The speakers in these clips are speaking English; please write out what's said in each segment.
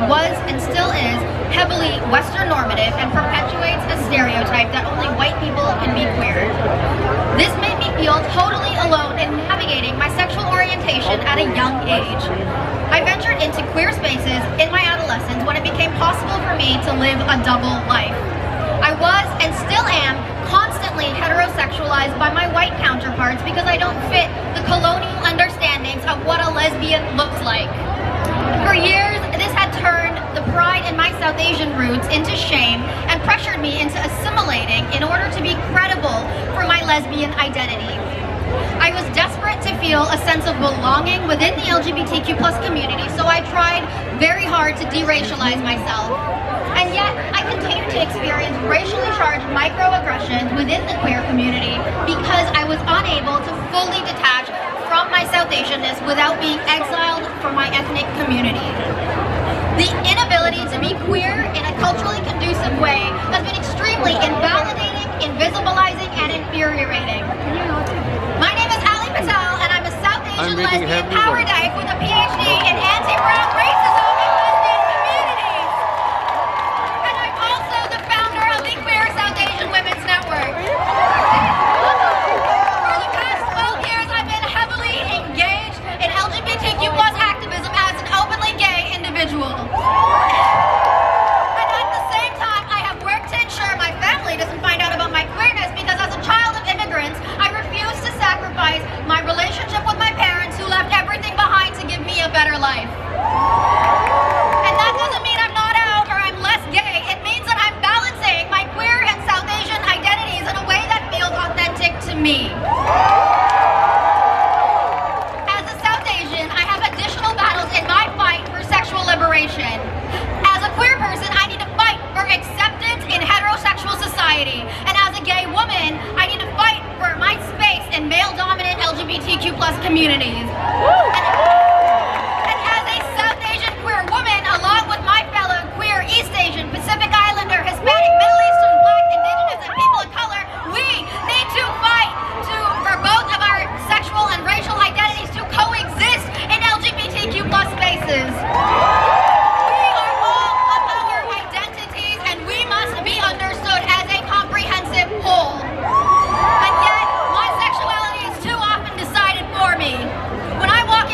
was and still is heavily Western normative and perpetuates a stereotype that only white people can be queer. This made me feel totally alone in navigating my sexual orientation at a young age. I ventured into queer spaces in my adolescence when it became possible for me to live a double life. I was, and still am, constantly heterosexualized by my white counterparts because I don't fit the colonial understandings of what a lesbian looks like. For years, this had turned the pride in my South Asian roots into shame and pressured me into assimilating in order to be credible for my lesbian identity. I was desperate to feel a sense of belonging within the LGBTQ+ community, so I tried very hard to deracialize myself. And yet, I continued to experience racially charged microaggressions within the queer community because I was unable to fully detach from my South Asianness without being exiled from my ethnic community. The inability to be queer in a culturally conducive way has been extremely invalidating, invisibilizing, and infuriating. My name is Patel, and I'm a South Asian lesbian power dyke with a PhD in anti-brown racism and lesbian communities. And I'm also the founder of the Queer South Asian Women's Network. For the past 12 years, I've been heavily engaged in LGBTQ+ activism as an openly gay individual. And at the same time, I have worked to ensure my family doesn't find out about my queerness because as a child of immigrants, I refuse to sacrifice my relationship with my parents who left everything behind to give me a better life. And that doesn't mean I'm not out or I'm less gay. It means that I'm balancing my queer and South Asian identities in a way that feels authentic to me. As a South Asian, I have additional battles in my fight for sexual liberation. As a queer person, I need to fight for acceptance in heterosexual society. And as a gay woman, I need to fight for my space in male-dominant LGBTQ+ communities. And as a South Asian queer woman, along with my fellow queer East Asian, Pacific Islander, Hispanic, Middle Eastern, Black, Indigenous, and people of color, we need to fight for both of our sexual and racial identities to coexist in LGBTQ+ spaces. We are all of our identities, and we must be understood as a comprehensive whole. And yet, my sexuality is too often decided for me. When I walk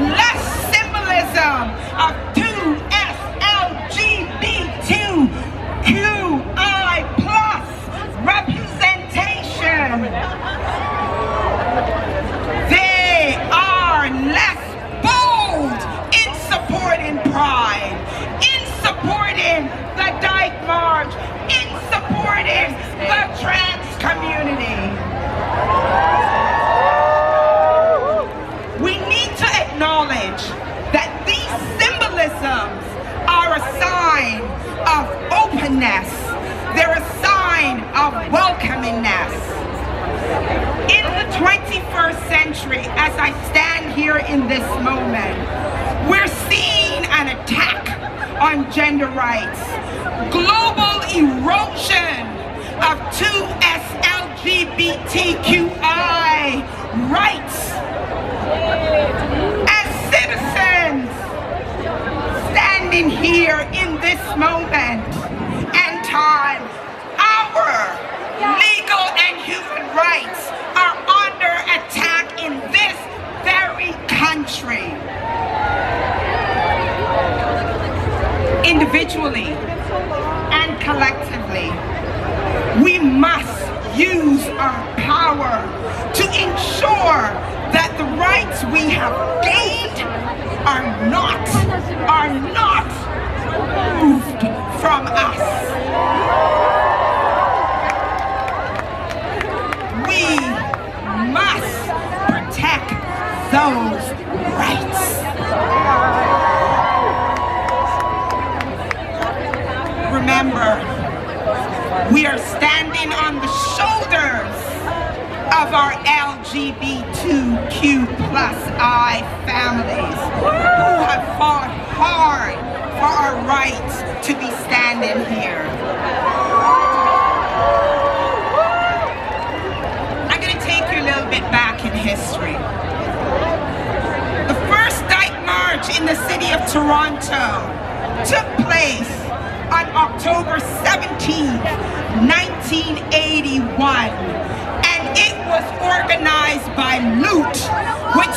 less symbolism of 2SLGBTQI plus representation. They are less bold in supporting Pride, in supporting the Dyke March, in supporting the trans community. We need to acknowledge that these symbolisms are a sign of openness. They're a sign of welcomingness. In the 21st century, as I stand here in this moment, we're seeing an attack on gender rights, global erosion of 2SLGBTQI rights. As citizens standing here in this moment and time, our legal and human rights are under attack in this very country. Individually and collectively, we must use our power to ensure that the rights we have gained are not moved from us. We must protect those rights. Remember, we are standing on the shoulders of our LGBTQ+I families who have fought hard for our rights to be standing here. I'm going to take you a little bit back in history. The first Dyke March in the city of Toronto took place on October 17, 1981. It was organized by Loot, which